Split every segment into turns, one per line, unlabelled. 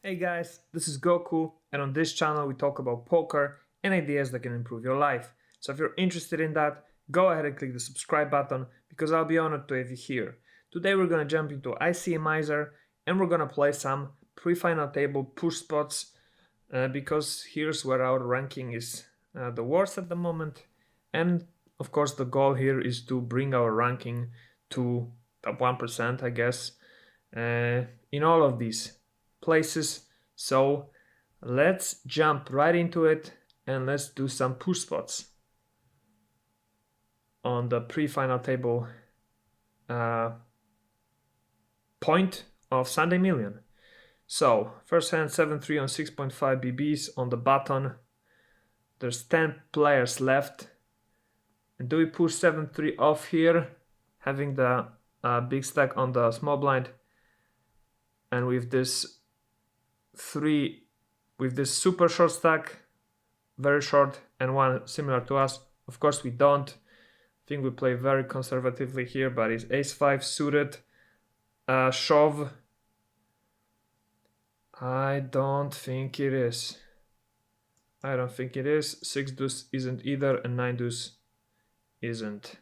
Hey guys, this is Goku, and on this channel we talk about poker and ideas that can improve your life. So if you're interested in that, go ahead and click the subscribe button because I'll be honored to have you here. Today we're gonna jump into ICMIZER and we're gonna play some pre-final table push spots because here's where our ranking is the worst at the moment, and of course the goal here is to bring our ranking to top 1%, I guess, in all of these places. So let's jump right into it and let's do some push spots on the pre-final table point of Sunday Million. So first hand 7-3 on 6.5 BBs on the button. There's 10 players left. And do we push 7-3 off here, having the big stack on the small blind, and with this super short stack, very short, and one similar to us? Of course we don't. I think we play very conservatively here, but it's ace-5 suited, shove. I don't think it is. I don't think it is. 6 deuce isn't either, and 9 deuce isn't.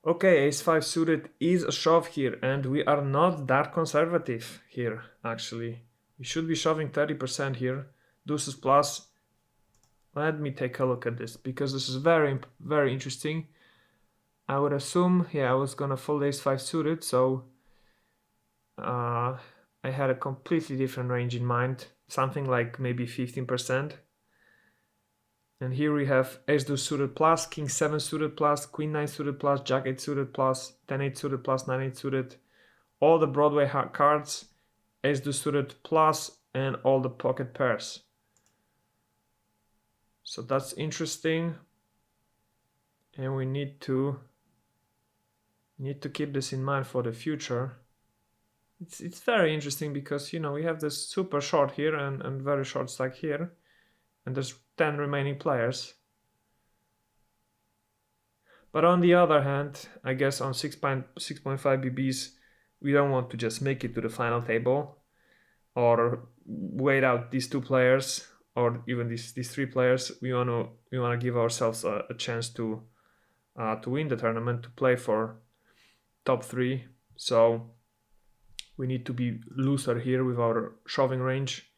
Okay, ace-5 suited is a shove here, and we are not that conservative here, actually. We should be shoving 30% here. Deuces plus. Let me take a look at this, because this is very, very interesting. I would assume, yeah, I was gonna fold ace-5 suited, so I had a completely different range in mind, something like maybe 15%. And here we have ace-deuce suited plus, king-7 suited plus, queen-9 suited plus, jack-8 suited plus, 10-8 suited plus, 9-8 suited, all the Broadway cards, ace-deuce suited plus, and all the pocket pairs. So that's interesting, and we need to keep this in mind for the future. It's very interesting because, you know, we have this super short here and very short stack here, and there's 10 remaining players. But on the other hand, I guess on 6.5 BBs, we don't want to just make it to the final table or wait out these two players or even these three players. We want to give ourselves a chance to win the tournament, to play for top 3. So we need to be looser here with our shoving range,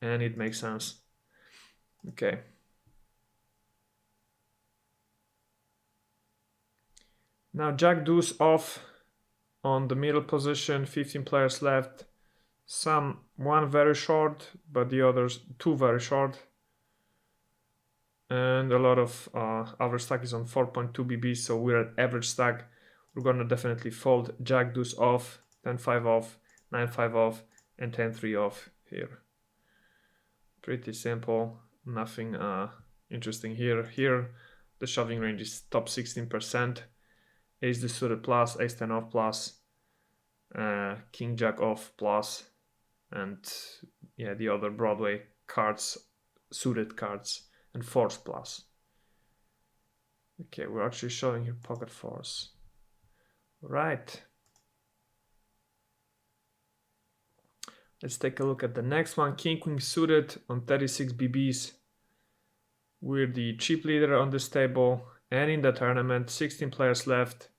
and it makes sense. Okay. Now jack deuce off on the middle position, 15 players left. One very short, but the others 2 very short. And a lot of average stack is on 4.2 BB, so we're at average stack. We're gonna definitely fold jack deuce off, 10-5 off, 9-5 off, and 10-3 off here. Pretty simple, nothing interesting here. Here the shoving range is top 16%. Ace deuce suited plus, ace 10 off plus, king jack off plus, and yeah, the other Broadway cards, suited cards, and fours plus. Okay, we're actually showing here pocket fours. Right. Let's take a look at the next one. King queen suited on 36 BBs. We're the chip leader on this table and in the tournament. 16 players left.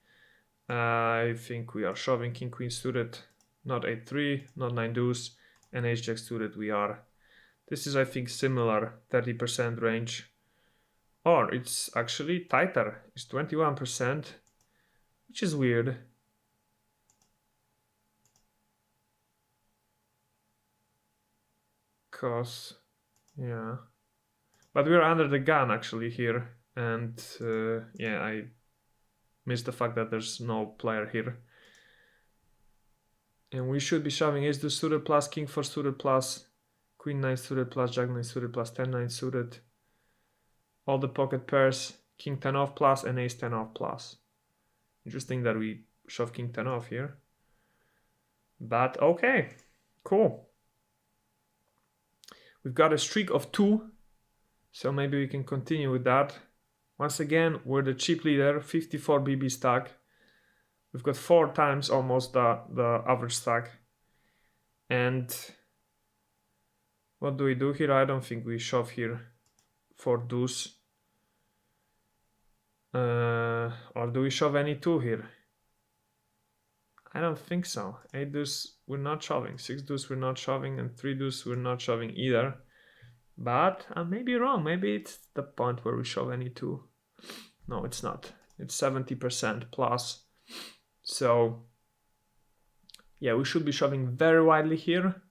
I think we are shoving king queen suited, not 8-3, not 9 deuce, and ace jack suited we are. This is, I think, similar 30% range, or it's actually tighter. It's 21%, which is weird. Cause, yeah, but we're under the gun actually here, and yeah, I missed the fact that there's no player here. And we should be shoving ace deuce suited plus, king 4 suited plus, queen 9 suited plus, jack 9 suited plus, 10-9 suited, all the pocket pairs, king 10 off plus, and ace 10 off plus. Interesting that we shove king 10 off here, but okay, cool. We've got a streak of 2, so maybe we can continue with that. Once again, we're the chip leader, 54 BB stack. We've got 4 times almost the average stack. And what do we do here? I don't think we shove here for deuce. Or do we shove any two here? I don't think so. 8 deuce we're not shoving, 6 deuce we're not shoving, and 3 deuce we're not shoving either. But I may be wrong. Maybe it's the point where we shove any two. No, it's not. It's 70% plus. So yeah, we should be shoving very widely here.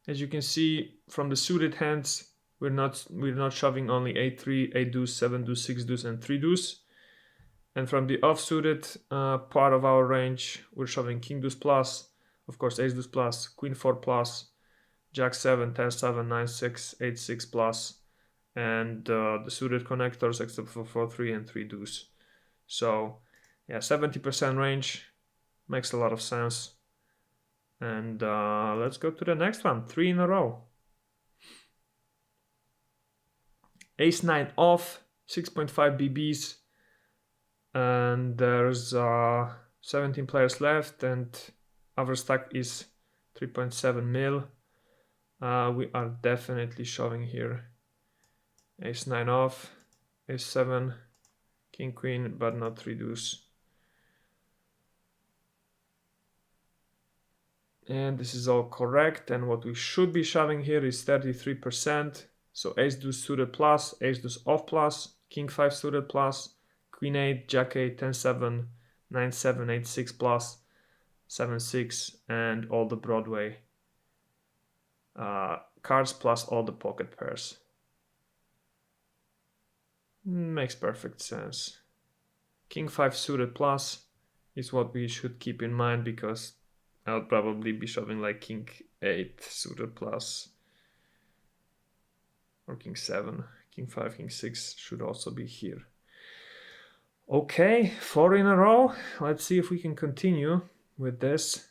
As you can see from the suited hands, we're not shoving only 8-3, 8 deuce, 7 deuce, 6 deuce, and 3 deuce. And from the off-suited part of our range, we're shoving king deuce plus, of course ace deuce plus, queen 4 plus, jack 7, 10 7, 9 6, 8 6 plus, and the suited connectors except for 4 3 and 3 deuce. So yeah, 70% range makes a lot of sense. And let's go to the next one, 3 in a row. Ace 9 off, 6.5 BBs, and there's 17 players left, and our stack is 3.7 mil. We are definitely shoving here. Ace 9 off, Ace 7, King Queen, but not 3 deuce. And this is all correct, and what we should be shoving here is 33%. So Ace deuce suited plus, Ace deuce off plus, King 5 suited plus, Queen 8, Jack 8, 10 7, 9 7, 8 6 plus, 7 6, and all the Broadway cards plus all the pocket pairs. Makes perfect sense. King 5 suited plus is what we should keep in mind, because I'll probably be shoving like King 8 suited plus, or King 7, King 5, King 6 should also be here. Okay, 4 in a row. Let's see if we can continue with this.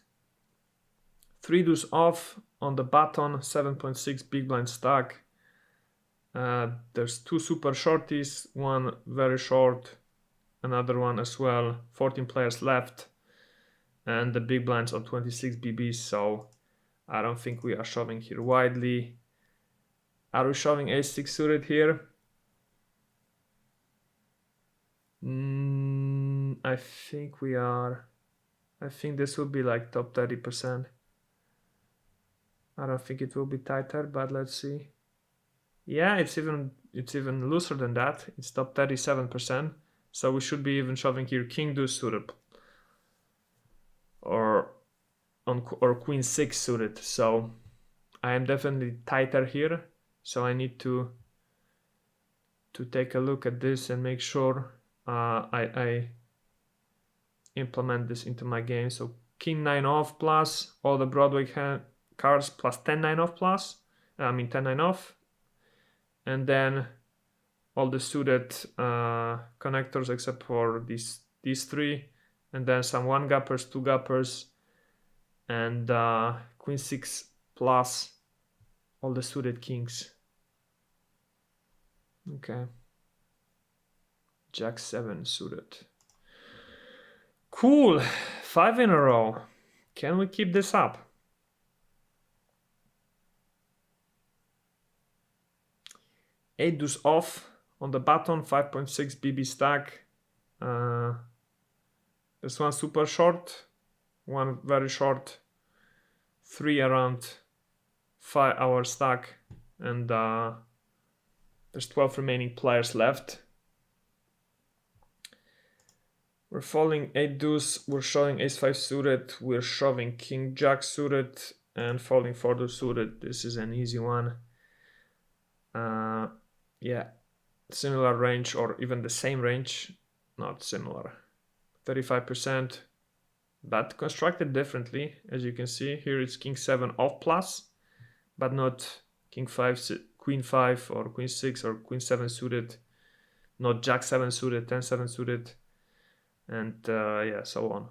3 deuce off on the button, 7.6 big blind stack. There's 2 super shorties, one very short, another one as well. 14 players left, and the big blinds are 26 BBs, so I don't think we are shoving here widely. Are we shoving ace 6 suited here? I think we are. I think this will be like top 30%. I don't think it will be tighter, but let's see. Yeah, it's even looser than that. It's top 37%. So we should be even shoving here king deuce suited, or queen 6 suited. So I am definitely tighter here. So I need to take a look at this and make sure I implement this into my game. So king 9 off plus all the Broadway cards plus 10 9 off plus, 10 9 off, and then all the suited connectors except for these 3, and then some 1 gappers, 2 gappers, and queen 6 plus all the suited kings. Okay, jack 7 suited. Cool, 5 in a row. Can we keep this up? Eight deuce off on the button, 5.6 BB stack. There's one super short, one very short, 3 around 5 hour stack, and there's 12 remaining players left. We're folding 8 deuce, we're showing ace 5 suited, we're shoving king jack suited, and folding 4 deuce suited. This is an easy one. Yeah, similar range, or even the same range, not similar. 35%, but constructed differently. As you can see, here it's king 7 off plus, but not king 5, queen 5, or queen 6, or queen 7 suited, not jack 7 suited, 10 7 suited, and yeah, so on.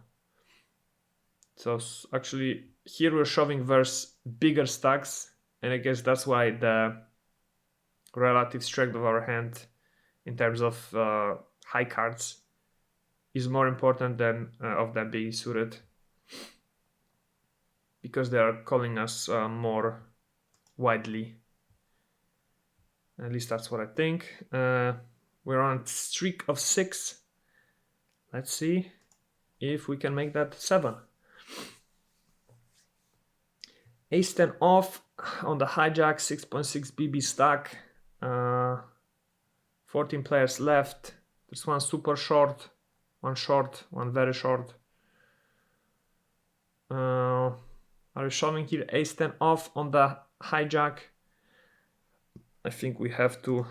So actually here we're shoving versus bigger stacks, and I guess that's why the relative strength of our hand in terms of high cards is more important than of them being suited. because they are calling us more widely. At least that's what I think. We're on a streak of 6. Let's see if we can make that 7. Ace 10 off on the hijack, 6.6 BB stack. 14 players left. There's one super short, one very short. Are you showing here ace 10 off on the hijack? I think we have to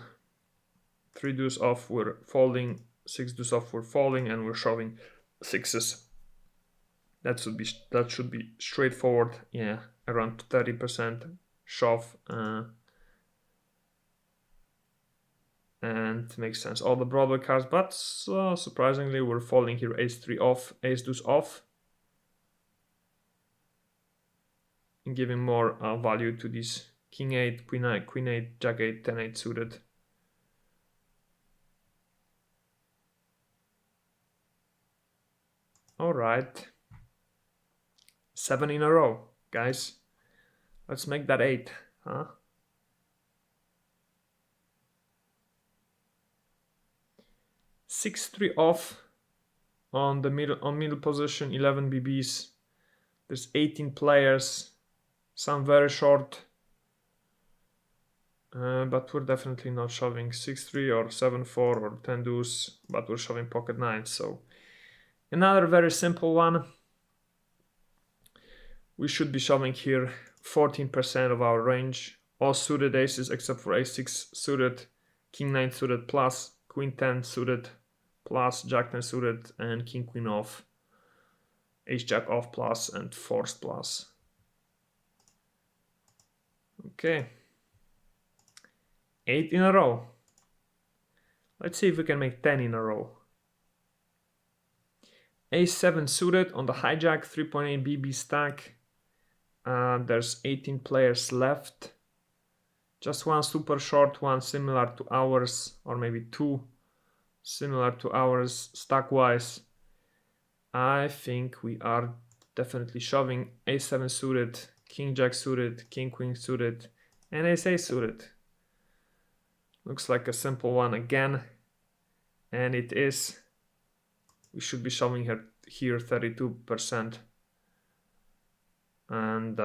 3 deuce off, we're folding, 6 deuce off, we're folding, and we're showing 6s. That should be straightforward. Yeah, around 30% shove, and makes sense. All the Broadway cards, but surprisingly we're folding here ace 3 off, ace deuce off, and giving more value to these king 8, queen 8, jack 8, 10 8 suited. All right, 7 in a row, guys. Let's make that 8, huh? Six 3 off on the middle position, 11 BBs. There's 18 players, some very short, but we're definitely not shoving 6-3 or 7-4 or 10 deuce, but we're shoving pocket 9. So another very simple one. We should be shoving here 14% of our range. All suited aces except for ace 6 suited, king 9 suited plus, queen 10 suited plus, jack 10 suited, and king queen off, ace jack off plus, and forced plus. Okay, 8 in a row. Let's see if we can make 10 in a row. Ace 7 suited on the hijack, 3.8 BB stack. There's 18 players left. Just one super short, one similar to ours, or maybe 2 similar to ours stack wise. I think we are definitely shoving ace 7 suited, king jack suited, king queen suited, and ace 8 suited. Looks like a simple one again, and it is. We should be shoving here 32%. And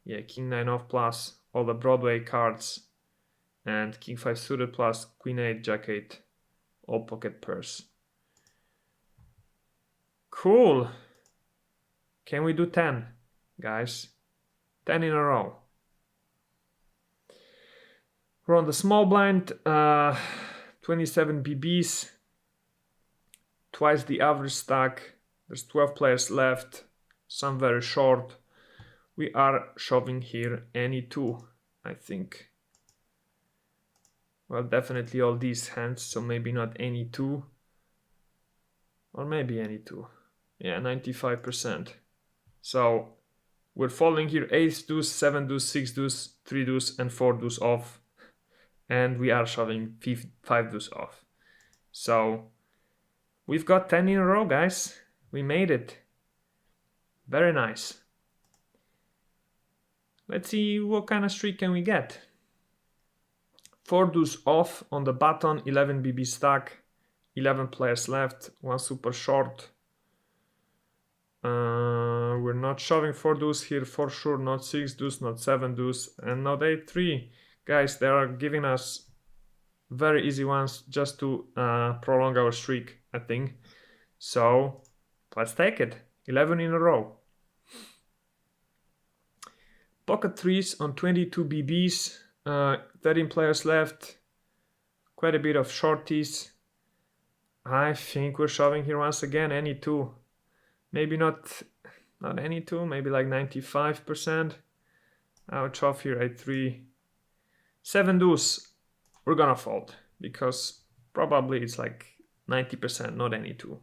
yeah, king 9 off plus, all the Broadway cards, and king 5 suited plus, queen 8, jack 8, all pocket pairs. Cool. Can we do 10, guys? 10 in a row. We're on the small blind, 27 BBs, twice the average stack. There's 12 players left, some very short. We are shoving here any 2, I think. Well, definitely all these hands, so maybe not any 2. Or maybe any 2. Yeah, 95%. So we're folding here ace deuce, 7 deuce, 6 deuce, 3 deuce, and 4 deuce off. And we are shoving 5 deuce off. So we've got 10 in a row, guys. We made it. Very nice. Let's see what kind of streak can we get. 4 deuce off on the button, 11 BB stack, 11 players left, one super short. We're not shoving 4 deuce here for sure, not 6 deuce, not 7 deuce, and not 8-3. Guys, they are giving us very easy ones just to prolong our streak, I think. So let's take it. 11 in a row. Pocket 3s on 22 BBs, 13 players left, quite a bit of shorties. I think we're shoving here once again any 2. Maybe not any 2, maybe like 95%. I would shove here 8-3. 7 deuce, we're gonna fold because probably it's like 90%, not any 2.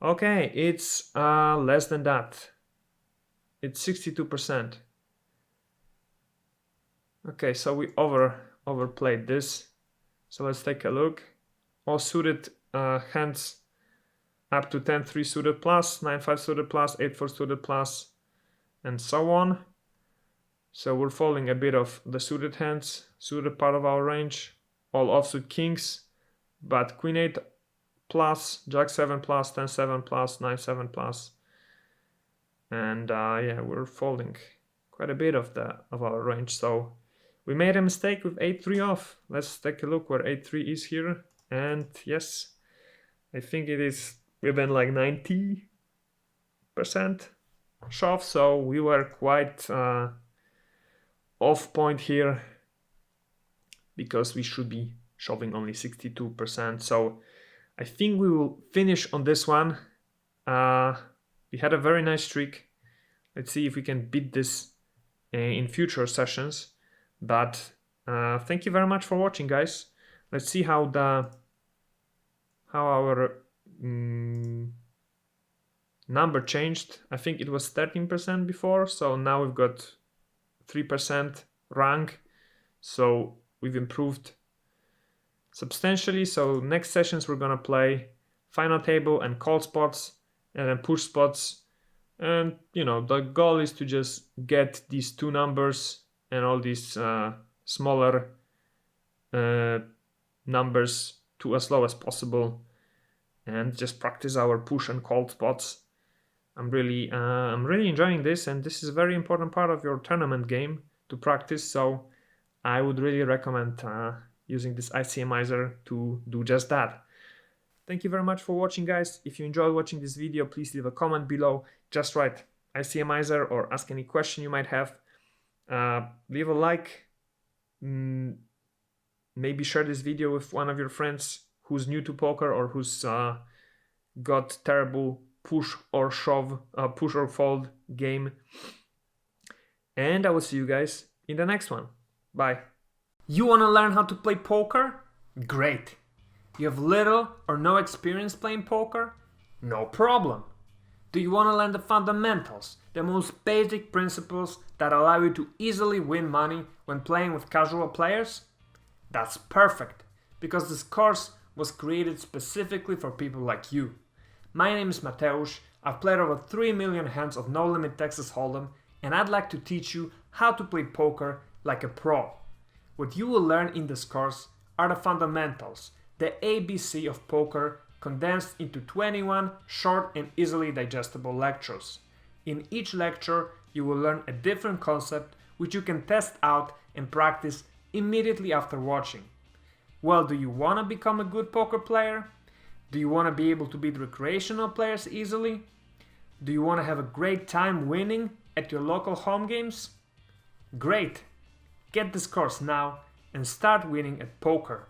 Okay, it's less than that. It's 62%. Okay, so we overplayed this. So let's take a look. All suited hands up to 10-3 suited plus, 9-5 suited plus, 8-4 suited plus. and so on. So we're folding a bit of the suited hands, suited part of our range, all offsuit kings, but queen 8 plus, jack 7 plus, 10 7 plus, 9 7 plus, and yeah, we're folding quite a bit of our range. So we made a mistake with 8-3 off. Let's take a look where 8-3 is here, and yes, I think it is within like 90% shove, so we were quite off point here because we should be shoving only 62%. So I think we will finish on this one. We had a very nice streak. Let's see if we can beat this in future sessions. But thank you very much for watching, guys. Let's see how our number changed. I think it was 13% before, so now we've got 3% rank, so we've improved substantially. So next sessions we're gonna play final table and call spots and then push spots, and you know, the goal is to just get these two numbers and all these smaller numbers to as low as possible, and just practice our push and call spots. I'm really enjoying this, and this is a very important part of your tournament game to practice, so I would really recommend using this ICMIZER to do just that. Thank you very much for watching, guys. If you enjoyed watching this video, please leave a comment below. Just write ICMIZER or ask any question you might have. Leave a like, maybe share this video with one of your friends who's new to poker or who's got terrible push or shove, push or fold game. And I will see you guys in the next one. Bye. You want to learn how to play poker? Great. You have little or no experience playing poker? No problem. Do you want to learn the fundamentals, the most basic principles that allow you to easily win money when playing with casual players? That's perfect, because this course was created specifically for people like you. My name is Mateusz, I've played over 3 million hands of No Limit Texas Hold'em, and I'd like to teach you how to play poker like a pro. What you will learn in this course are the fundamentals, the ABC of poker condensed into 21 short and easily digestible lectures. In each lecture, you will learn a different concept which you can test out and practice immediately after watching. Well, do you want to become a good poker player? Do you want to be able to beat recreational players easily? Do you want to have a great time winning at your local home games? Great! Get this course now and start winning at poker.